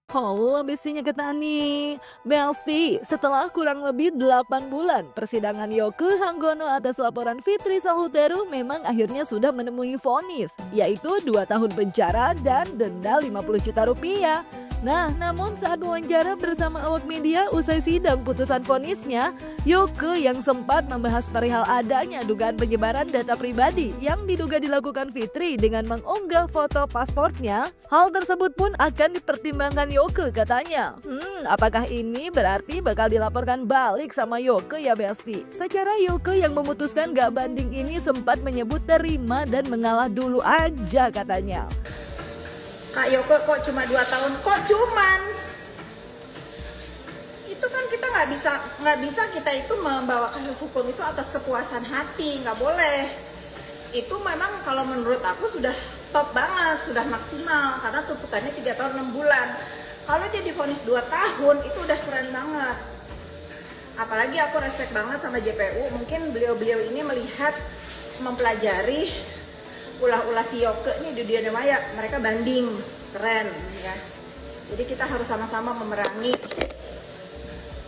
Halo, bestinya Ketani. Besti, setelah kurang lebih 8 bulan, persidangan Yoke Hanggono atas laporan Fitri Sahutero memang akhirnya sudah menemui vonis, yaitu 2 tahun penjara dan denda 50 juta rupiah. Nah, namun saat wawancara bersama awak media usai sidang putusan vonisnya, Yoke yang sempat membahas perihal adanya dugaan penyebaran data pribadi yang diduga dilakukan Fitri dengan mengunggah foto pasportnya. Hal tersebut pun akan dipertimbangkan Yoke katanya. Apakah ini berarti bakal dilaporkan balik sama Yoke ya Besti? Secara Yoke yang memutuskan gak banding ini sempat menyebut terima dan mengalah dulu aja katanya. Kak Yoko kok cuma 2 tahun? Kok cuman? Itu kan kita nggak bisa kita itu membawa kasus hukum itu atas kepuasan hati, nggak boleh. Itu memang kalau menurut aku sudah top banget, sudah maksimal karena tuntutannya 3 tahun 6 bulan. Kalau dia divonis 2 tahun itu udah keren banget. Apalagi aku respect banget sama JPU, mungkin beliau-beliau ini melihat, mempelajari ulah-ulah si Yoke nih di dunia maya, mereka banding, keren ya. Jadi kita harus sama-sama memerangi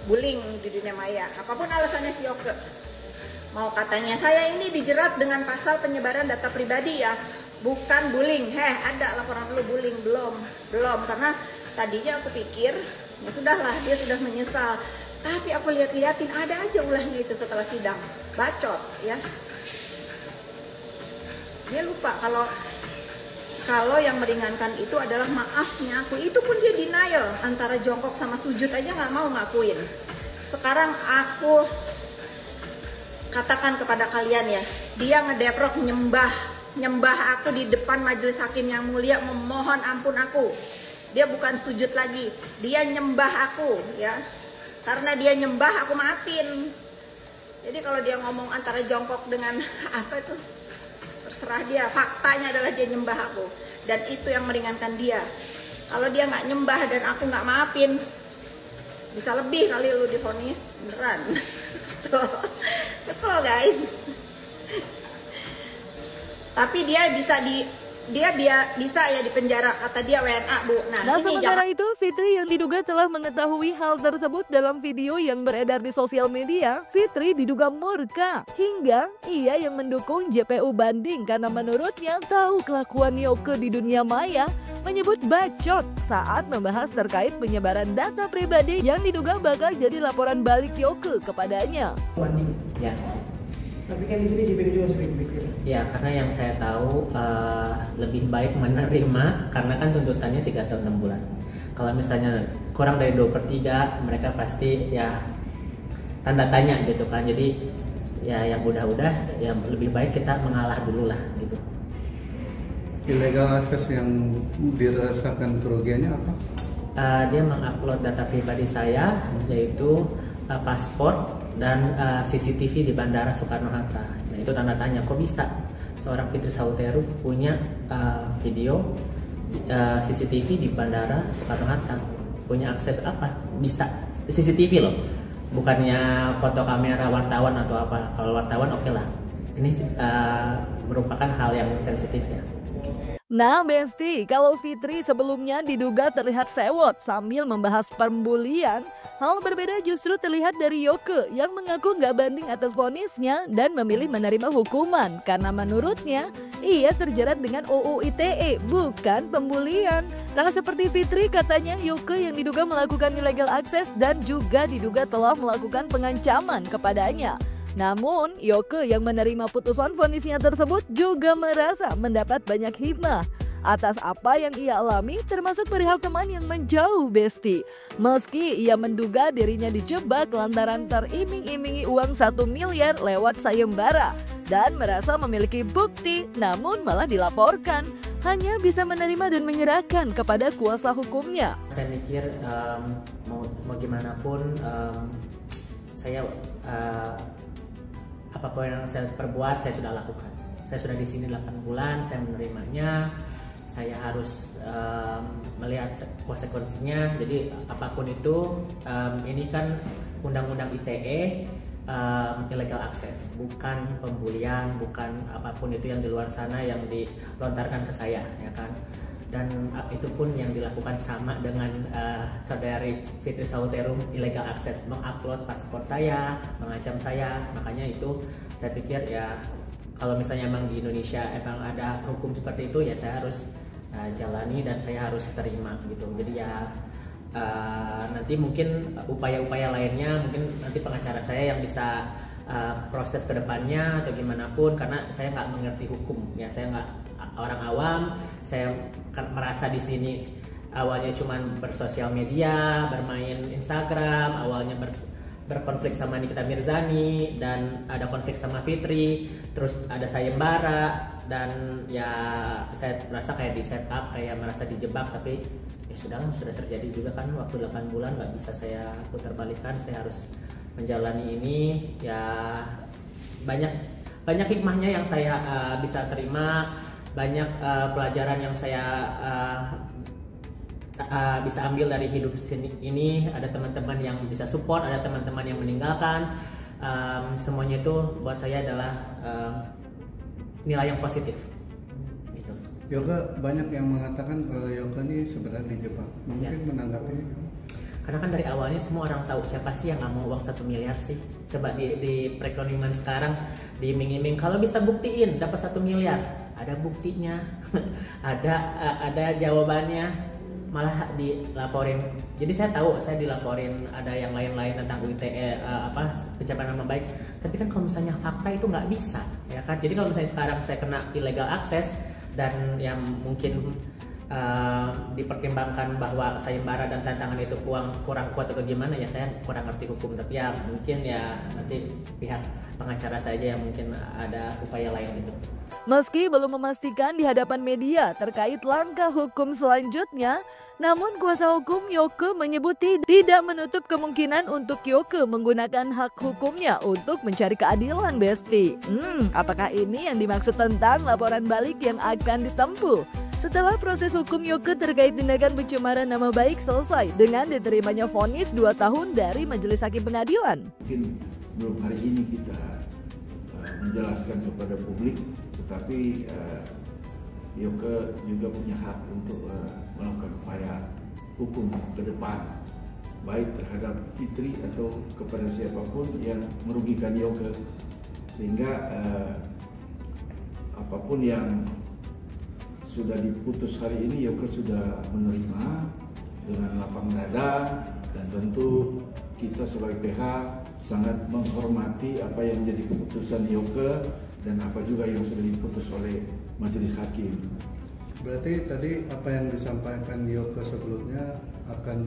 bullying di dunia maya. Apapun alasannya si Yoke, mau katanya saya ini dijerat dengan pasal penyebaran data pribadi ya, bukan bullying. Ada laporan lu bullying? Belum, karena tadinya aku pikir ya sudahlah, dia sudah menyesal. Tapi aku liatin ada aja ulahnya itu setelah sidang, bacot ya. Dia lupa kalau yang meringankan itu adalah maafnya aku. Itu pun dia denial, antara jongkok sama sujud aja nggak mau ngakuin. Sekarang aku katakan kepada kalian ya, dia ngedeprok nyembah aku di depan majelis hakim yang mulia, memohon ampun aku. Dia bukan sujud lagi, dia nyembah aku ya. Karena dia nyembah aku maafin. Jadi kalau dia ngomong antara jongkok dengan apa itu, terserah dia, faktanya adalah dia nyembah aku dan itu yang meringankan dia. Kalau dia nggak nyembah dan aku nggak maafin, bisa lebih kali lu divonis beneran. Kesel guys. Tapi dia bisa ya di penjara, kata dia WNA Bu. Nah sementara itu Fitri yang diduga telah mengetahui hal tersebut dalam video yang beredar di sosial media. Fitri diduga murka hingga ia yang mendukung JPU banding karena menurutnya tahu kelakuan Yoke di dunia maya, menyebut bacot saat membahas terkait penyebaran data pribadi yang diduga bakal jadi laporan balik Yoke kepadanya. Banding ya. Tapi kan di sini si juga speak-speak. Ya, karena yang saya tahu lebih baik menerima karena kan tuntutannya 3 tahun 6 bulan. Kalau misalnya kurang dari 2/3, mereka pasti ya tanda tanya gitu kan. Jadi ya yang udah ya lebih baik kita mengalah dulu lah gitu. Illegal access yang dirasakan kerugiannya apa? Dia mengupload data pribadi saya, yaitu paspor dan CCTV di Bandara Soekarno-Hatta. Nah itu tanda tanya, kok bisa seorang Fitri Sahutero punya video CCTV di Bandara Soekarno-Hatta? Punya akses apa? Bisa CCTV loh, bukannya foto kamera wartawan atau apa. Kalau wartawan oke lah, ini merupakan hal yang sensitif ya. Nah Besti, kalau Fitri sebelumnya diduga terlihat sewot sambil membahas pembulian, hal berbeda justru terlihat dari Yoke yang mengaku nggak banding atas vonisnya dan memilih menerima hukuman karena menurutnya ia terjerat dengan UU ITE, bukan pembulian. Tak seperti Fitri, katanya Yoke yang diduga melakukan illegal access dan juga diduga telah melakukan pengancaman kepadanya. Namun, Yoke yang menerima putusan vonisnya tersebut juga merasa mendapat banyak hikmah atas apa yang ia alami, termasuk perihal teman yang menjauh Besti. Meski ia menduga dirinya dijebak lantaran teriming-imingi uang 1 miliar lewat sayembara dan merasa memiliki bukti, namun malah dilaporkan, hanya bisa menerima dan menyerahkan kepada kuasa hukumnya. Saya mikir mau gimana pun saya apapun yang saya perbuat saya sudah lakukan. Saya sudah di sini 8 bulan, saya menerimanya. Saya harus melihat konsekuensinya. Jadi apapun itu, ini kan undang-undang ITE, illegal access, bukan pembulian, bukan apapun itu yang di luar sana yang dilontarkan ke saya, ya kan. dan itu pun yang dilakukan sama dengan saudari Fitri Sauterum, illegal access, mengupload paspor saya, mengancam saya. Makanya itu saya pikir ya kalau misalnya emang di Indonesia emang ada hukum seperti itu ya saya harus jalani dan saya harus terima gitu. Jadi ya nanti mungkin upaya-upaya lainnya mungkin nanti pengacara saya yang bisa proses kedepannya atau gimana pun, karena saya nggak mengerti hukum ya, saya nggak orang awam, saya merasa di sini awalnya cuman bersosial media, bermain Instagram, awalnya berkonflik sama Nikita Mirzani dan ada konflik sama Fitri, terus ada sayembara dan ya saya merasa kayak di set up, kayak merasa dijebak, tapi ya sudah terjadi juga kan waktu 8 bulan nggak bisa saya putar balikan, saya harus menjalani ini ya. Banyak hikmahnya yang saya bisa terima, banyak pelajaran yang saya bisa ambil dari hidup ini. Ada teman-teman yang bisa support, ada teman-teman yang meninggalkan, semuanya itu buat saya adalah nilai yang positif gitu. Yoga banyak yang mengatakan kalau Yoga ini sebenarnya dijebak, mungkin menanggapinya. Karena kan dari awalnya semua orang tahu siapa sih yang nggak mau uang 1 miliar sih. Coba di perekonomian sekarang diiming-iming kalau bisa buktiin dapat 1 miliar, ada buktinya, ada jawabannya, malah dilaporin. Jadi saya tahu saya dilaporin ada yang lain-lain tentang UITE pencemaran nama baik. Tapi kan kalau misalnya fakta itu nggak bisa, ya kan. Jadi kalau misalnya sekarang saya kena illegal access dan yang mungkin dipertimbangkan bahwa sayembara dan tantangan itu kurang kuat atau gimana ya, saya kurang ngerti hukum. Tapi ya mungkin ya nanti pihak pengacara saja yang mungkin ada upaya lain gitu. Meski belum memastikan di hadapan media terkait langkah hukum selanjutnya, namun kuasa hukum Yoke menyebut tidak menutup kemungkinan untuk Yoke menggunakan hak hukumnya untuk mencari keadilan, Besti. Apakah ini yang dimaksud tentang laporan balik yang akan ditempuh setelah proses hukum Yoke terkait tindakan pencemaran nama baik selesai dengan diterimanya vonis 2 tahun dari Majelis Hakim Pengadilan? Mungkin belum hari ini kita menjelaskan kepada publik, tetapi Yoke juga punya hak untuk melakukan upaya hukum ke depan, baik terhadap Fitri atau kepada siapapun yang merugikan Yoke, sehingga apapun yang sudah diputus hari ini Yoke sudah menerima dengan lapang dada, dan tentu kita sebagai pihak sangat menghormati apa yang menjadi keputusan Yoke dan apa juga yang sudah diputus oleh Majelis Hakim. Berarti tadi apa yang disampaikan Yoke sebelumnya akan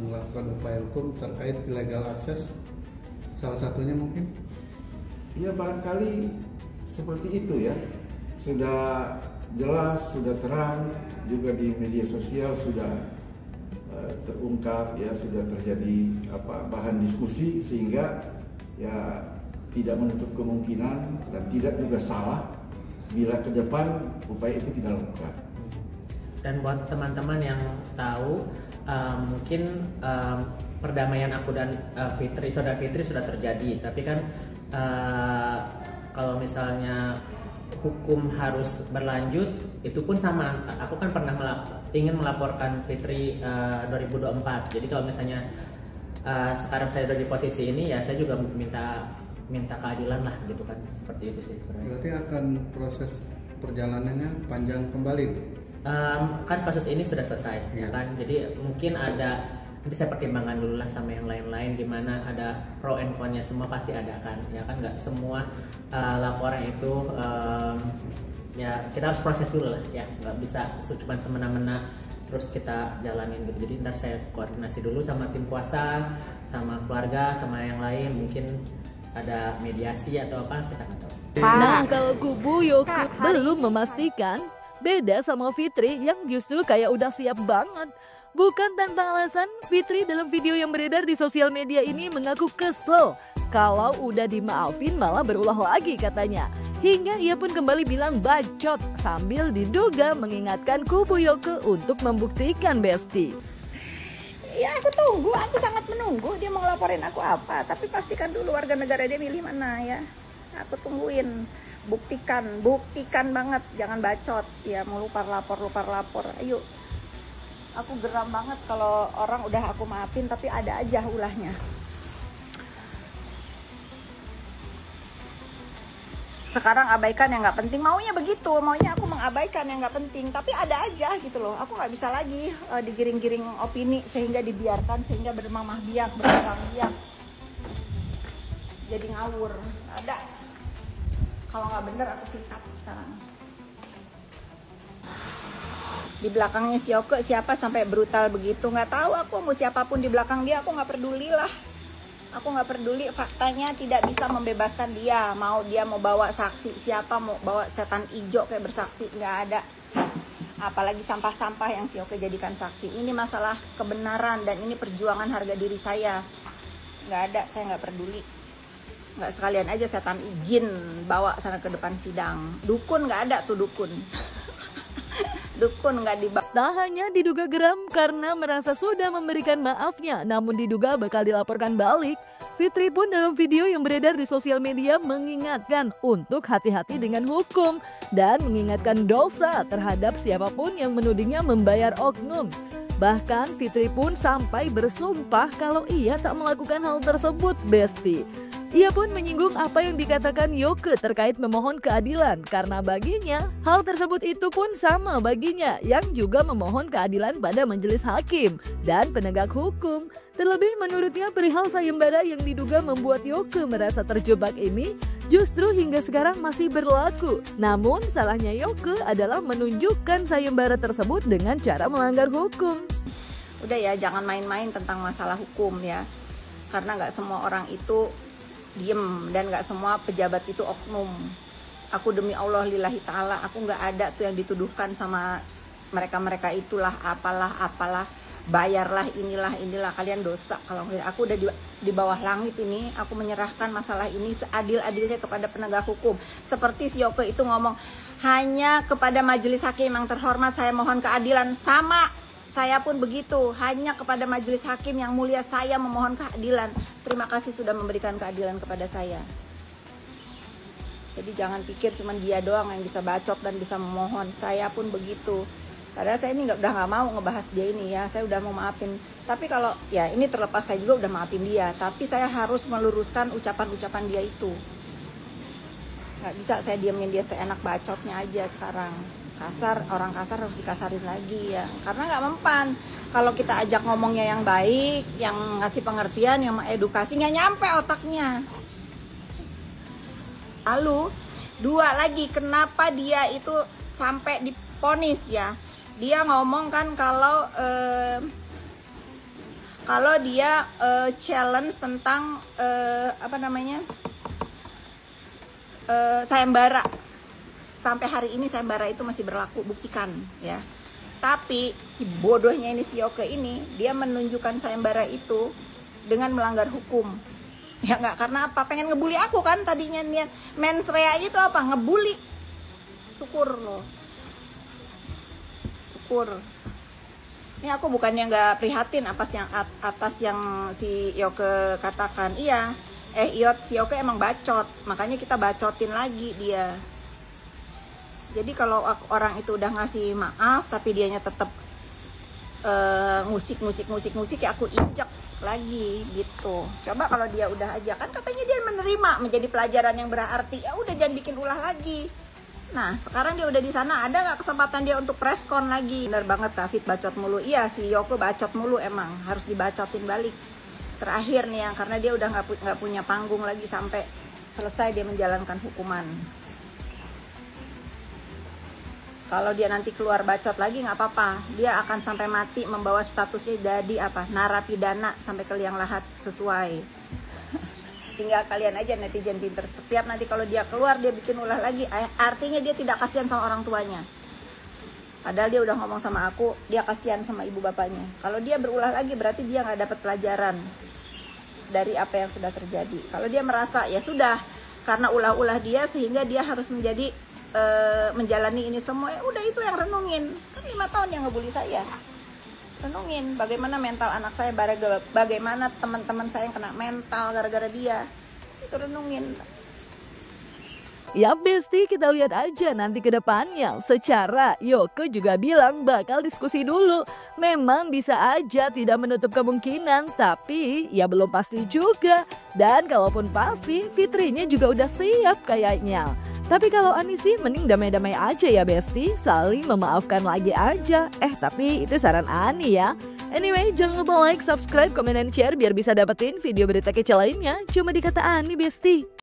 melakukan upaya hukum terkait illegal access, salah satunya mungkin? Ya barangkali seperti itu ya, sudah jelas, sudah terang, juga di media sosial sudah terungkap ya, sudah terjadi bahan diskusi, sehingga ya tidak menutup kemungkinan dan tidak juga salah bila ke depan upaya itu kita lakukan. Dan buat teman-teman yang tahu, mungkin perdamaian aku dan saudara Fitri sudah terjadi, tapi kan kalau misalnya hukum harus berlanjut, itu pun sama. Aku kan pernah ingin melaporkan Fitri 2024. Jadi kalau misalnya sekarang saya udah di posisi ini, ya saya juga minta keadilan lah gitu kan. Seperti itu sih sebenarnya. Berarti akan proses perjalanannya panjang kembali? Kan kasus ini sudah selesai, ya kan. Jadi mungkin nanti saya pertimbangkan dulu lah sama yang lain-lain, dimana ada pro and con-nya, semua pasti ada kan, ya kan. Nggak semua laporan itu ya kita harus proses dulu lah ya, nggak bisa cuma semena-mena terus kita jalanin gitu. Jadi ntar saya koordinasi dulu sama tim kuasa, sama keluarga, sama yang lain, mungkin ada mediasi atau apa, kita nggak tahu. Nah, kalau kubu Yoke belum memastikan, beda sama Fitri yang justru kayak udah siap banget. Bukan tanpa alasan, Fitri dalam video yang beredar di sosial media ini mengaku kesel kalau udah dimaafin malah berulah lagi katanya. Hingga ia pun kembali bilang bacot sambil diduga mengingatkan kubu Yoke untuk membuktikan, Besti. Ya aku tunggu, aku sangat menunggu dia mau ngelaporin aku apa. Tapi pastikan dulu warga negara dia milih mana ya. Aku tungguin. buktikan banget, jangan bacot ya, mau lupar lapor. Ayo, aku geram banget kalau orang udah aku maafin tapi ada aja ulahnya. Sekarang abaikan yang nggak penting, maunya begitu, maunya aku mengabaikan yang nggak penting, tapi ada aja gitu loh. Aku nggak bisa lagi digiring-giring opini sehingga dibiarkan, sehingga berkembang biak, jadi ngawur. Ada, kalau nggak bener aku sikat sekarang. Di belakangnya si Yoke siapa sampai brutal begitu, nggak tahu aku mau siapapun di belakang dia, aku nggak peduli lah. Aku nggak peduli, faktanya tidak bisa membebaskan dia. Dia mau bawa saksi siapa, mau bawa setan ijo kayak bersaksi, nggak ada. Apalagi sampah-sampah yang si Yoke jadikan saksi. Ini masalah kebenaran dan ini perjuangan harga diri saya. Nggak ada, saya nggak peduli. Nggak sekalian aja setan izin bawa sana ke depan sidang. Dukun nggak ada tuh dukun. Dukun nggak dibawa. Tak hanya diduga geram karena merasa sudah memberikan maafnya, namun diduga bakal dilaporkan balik. Fitri pun dalam video yang beredar di sosial media mengingatkan untuk hati-hati dengan hukum dan mengingatkan dosa terhadap siapapun yang menudingnya membayar oknum. Bahkan Fitri pun sampai bersumpah kalau ia tak melakukan hal tersebut, Besti. Ia pun menyinggung apa yang dikatakan Yoke terkait memohon keadilan, karena baginya hal tersebut itu pun sama baginya yang juga memohon keadilan pada majelis hakim dan penegak hukum. Terlebih menurutnya perihal sayembara yang diduga membuat Yoke merasa terjebak ini justru hingga sekarang masih berlaku. Namun salahnya Yoke adalah menunjukkan sayembara tersebut dengan cara melanggar hukum. Udah ya, jangan main-main tentang masalah hukum ya, karena nggak semua orang itu diem dan gak semua pejabat itu oknum. Aku demi Allah lillahi ta'ala, aku gak ada tuh yang dituduhkan sama mereka itulah apalah, bayarlah inilah, kalian dosa. Kalau aku udah di bawah langit ini, aku menyerahkan masalah ini seadil-adilnya kepada penegak hukum. Seperti si Yoke itu ngomong, hanya kepada majelis hakim yang terhormat saya mohon keadilan. Sama, saya pun begitu, hanya kepada majelis hakim yang mulia saya memohon keadilan. Terima kasih sudah memberikan keadilan kepada saya. Jadi jangan pikir cuma dia doang yang bisa bacot dan bisa memohon. Saya pun begitu. Padahal saya ini udah nggak mau ngebahas dia ini ya. Saya udah mau maafin. Tapi kalau ya ini terlepas saya juga udah maafin dia. Tapi saya harus meluruskan ucapan-ucapan dia itu. Nggak bisa saya diamin dia seenak bacotnya aja sekarang. Kasar, orang kasar harus dikasarin lagi ya, karena nggak mempan. Kalau kita ajak ngomongnya yang baik, yang ngasih pengertian, yang mengedukasi, nggak nyampe otaknya. Lalu dua lagi, kenapa dia itu sampai diponis ya? Dia ngomong kan kalau dia challenge tentang sayembara. Sampai hari ini sayembara itu masih berlaku, buktikan ya. Tapi si bodohnya ini si Yoke ini, dia menunjukkan sayembara itu dengan melanggar hukum. Ya nggak, karena apa? Pengen ngebully aku kan tadinya niat. Mens rea itu apa? Ngebully. Syukur loh. Syukur. Ini aku bukannya nggak prihatin atas yang si Yoke katakan. Iya, si Yoke emang bacot. Makanya kita bacotin lagi dia. Jadi kalau orang itu udah ngasih maaf tapi dianya tetap musik ya aku injek lagi gitu. Coba kalau dia udah aja, kan katanya dia menerima menjadi pelajaran yang berarti, ya udah jangan bikin ulah lagi. Nah sekarang dia udah di sana, ada nggak kesempatan dia untuk preskon lagi? Bener banget David bacot mulu. Iya si Yoke bacot mulu, emang harus dibacotin balik. Terakhir nih karena dia udah nggak punya panggung lagi sampai selesai dia menjalankan hukuman. Kalau dia nanti keluar bacot lagi nggak apa-apa, dia akan sampai mati membawa statusnya jadi narapidana sampai ke liang lahat sesuai. Tinggal kalian aja netizen pinter, setiap nanti kalau dia keluar dia bikin ulah lagi, artinya dia tidak kasihan sama orang tuanya. Padahal dia udah ngomong sama aku, dia kasihan sama ibu bapaknya. Kalau dia berulah lagi berarti dia nggak dapat pelajaran dari apa yang sudah terjadi. Kalau dia merasa ya sudah, karena ulah-ulah dia sehingga dia harus menjalani ini semua, ya udah itu yang renungin. Kan 5 tahun yang ngebully saya. Renungin bagaimana mental anak saya, bagaimana teman-teman saya yang kena mental gara-gara dia. Itu renungin. Ya Besti, kita lihat aja nanti ke depannya. Secara Yoke juga bilang bakal diskusi dulu. Memang bisa aja tidak menutup kemungkinan, tapi ya belum pasti juga. Dan kalaupun pasti, Fitrinya juga udah siap kayaknya. Tapi kalau Ani sih mending damai-damai aja ya Besti, saling memaafkan lagi aja. Tapi itu saran Ani ya. Anyway, jangan lupa like, subscribe, komen, dan share biar bisa dapetin video berita kece lainnya cuma di Kata Ani Besti.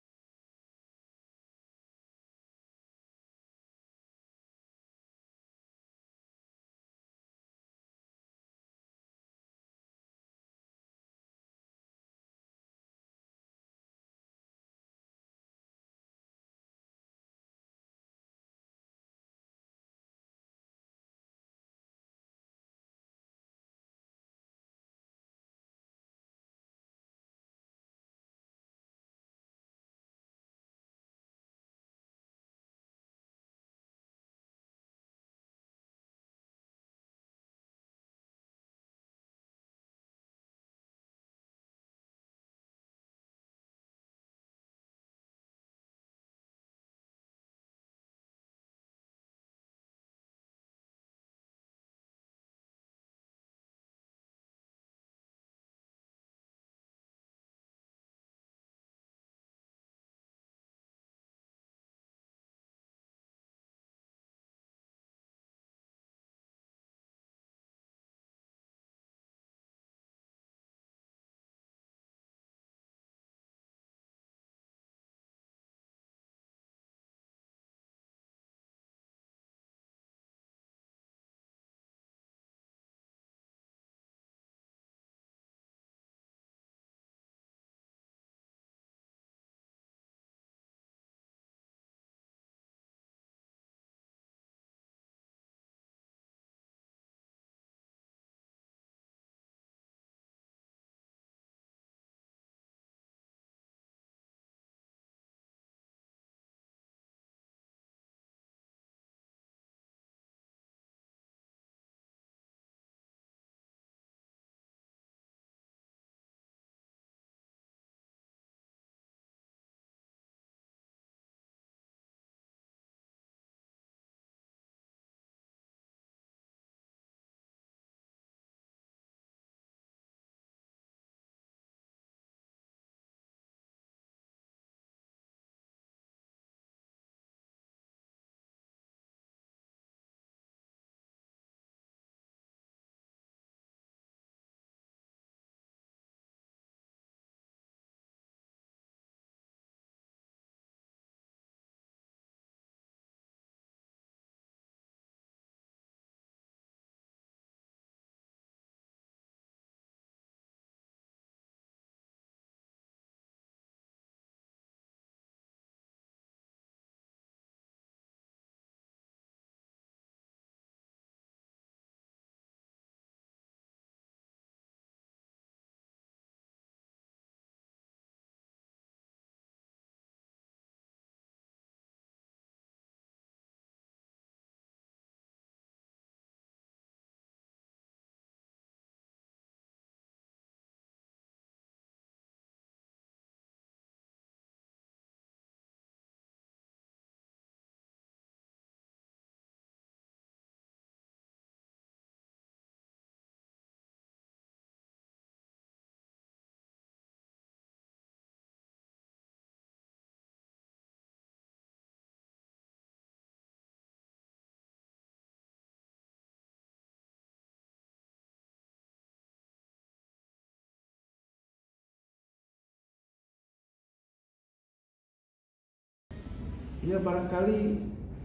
Ya barangkali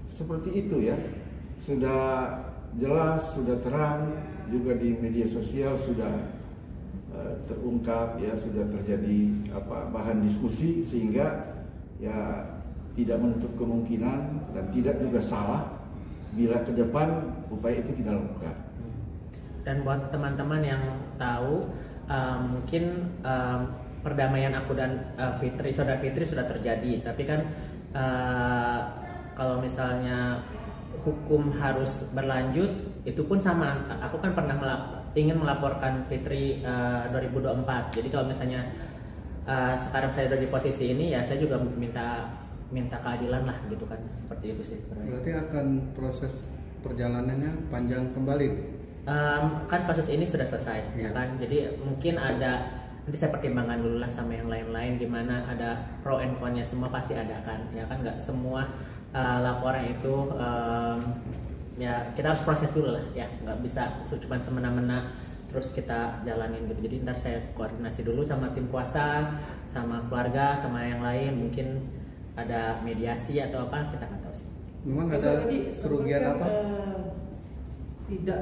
seperti itu ya, sudah jelas, sudah terang, juga di media sosial sudah terungkap ya, sudah terjadi bahan diskusi, sehingga ya tidak menutup kemungkinan dan tidak juga salah bila ke depan upaya itu kita lakukan. Dan buat teman-teman yang tahu, mungkin perdamaian aku dan saudara Fitri sudah terjadi, tapi kan kalau misalnya hukum harus berlanjut, itu pun sama. Aku kan pernah ingin melaporkan Fitri 2024. Jadi kalau misalnya sekarang saya udah di posisi ini, ya saya juga minta minta keadilan lah gitu kan, seperti itu sih sebenarnya. Berarti akan proses perjalanannya panjang kembali. Kan kasus ini sudah selesai, ya Iya. kan. Jadi mungkin ada, nanti saya pertimbangkan dulu lah sama yang lain-lain, dimana ada pro and con-nya semua pasti ada kan, ya kan. Nggak semua laporan itu ya kita harus proses dulu lah, ya nggak bisa cuma semena-mena terus kita jalanin gitu. Jadi ntar saya koordinasi dulu sama tim kuasa, sama keluarga, sama yang lain, mungkin ada mediasi atau apa, kita nggak tahu sih. Memang Itu ada tadi kerugian sebetulnya, apa? tidak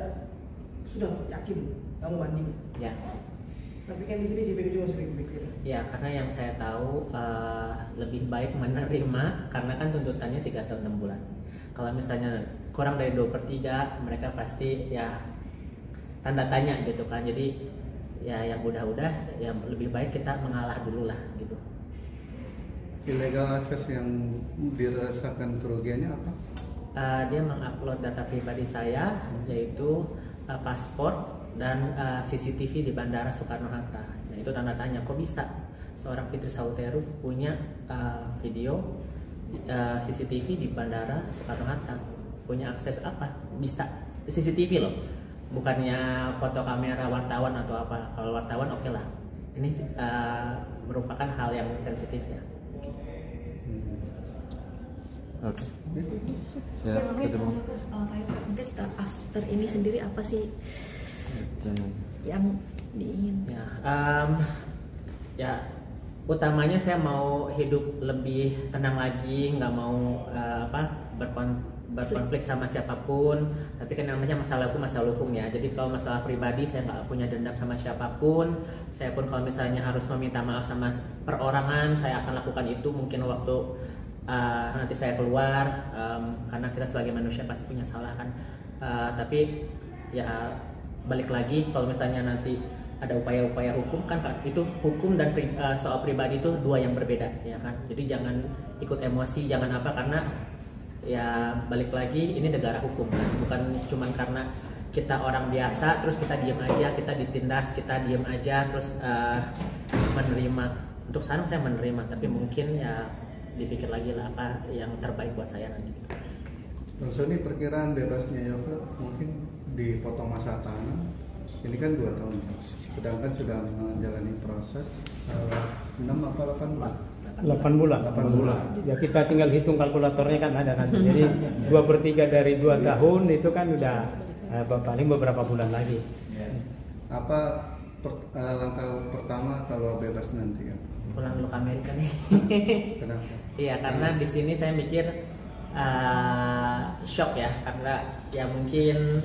sudah yakin kamu banding. Ya, Tapi kan di sini si PK juga sering pikir. ya karena yang saya tahu lebih baik menerima, karena kan tuntutannya 3 tahun 6 bulan. Kalau misalnya kurang dari 2/3, mereka pasti ya tanda tanya gitu kan. Jadi ya yang udah-udah ya lebih baik kita mengalah dulu lah gitu. Illegal access yang dirasakan kerugiannya apa? Dia mengupload data pribadi saya, yaitu paspor dan CCTV di Bandara Soekarno-Hatta. Nah itu tanda tanya, kok bisa seorang Fitri Sauteru punya video CCTV di Bandara Soekarno-Hatta? Punya akses apa? Bisa CCTV loh, bukannya foto kamera wartawan atau apa. Kalau wartawan oke lah, ini merupakan hal yang sensitif ya. Oke. Ya, Siap, ketemu. mungkin setelah after ini sendiri apa sih Jangan. yang diingin? Ya utamanya saya mau hidup lebih tenang lagi, nggak mau berkonflik sama siapapun. Tapi kan namanya masalah hukum ya. Jadi kalau masalah pribadi saya nggak punya dendam sama siapapun. Saya pun kalau misalnya harus meminta maaf sama perorangan, saya akan lakukan itu mungkin waktu nanti saya keluar, karena kita sebagai manusia pasti punya salah kan. Tapi ya balik lagi, kalau misalnya nanti ada upaya-upaya hukum kan, itu hukum dan soal pribadi itu dua yang berbeda ya kan. Jadi jangan ikut emosi, jangan apa, karena ya balik lagi ini negara hukum kan, bukan cuman karena kita orang biasa terus kita diem aja, kita ditindas, kita diem aja terus menerima. Untuk sekarang saya menerima, tapi mungkin ya dipikir lagi lah apa yang terbaik buat saya nanti. Bang Sony, perkiraan bebasnya Yoke mungkin dipotong masa tahanan ini kan 2 tahun, sedangkan sudah menjalani proses 6 apa 8 bulan? 8 bulan. 8 bulan. Ya kita tinggal hitung kalkulatornya kan ada nanti. Jadi 2/3 dari 2 tahun itu kan udah paling beberapa bulan lagi. Apa langkah pertama kalau bebas nanti ya? Pulang dulu ke Amerika nih. Kenapa? Iya, karena di sini saya mikir shock ya, karena ya mungkin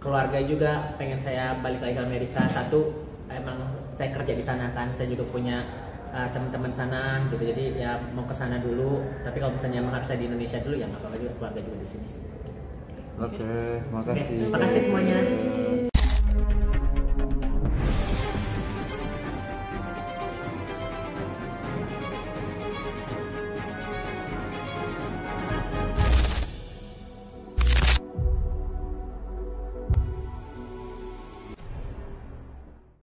keluarga juga pengen saya balik lagi ke Amerika. Satu, emang saya kerja di sana kan, saya juga punya teman-teman sana gitu, jadi ya mau ke sana dulu. Tapi kalau misalnya emang harus saya di Indonesia dulu ya nggak apa-apa juga, keluarga juga di sini. Oke, makasih. Terima kasih semuanya.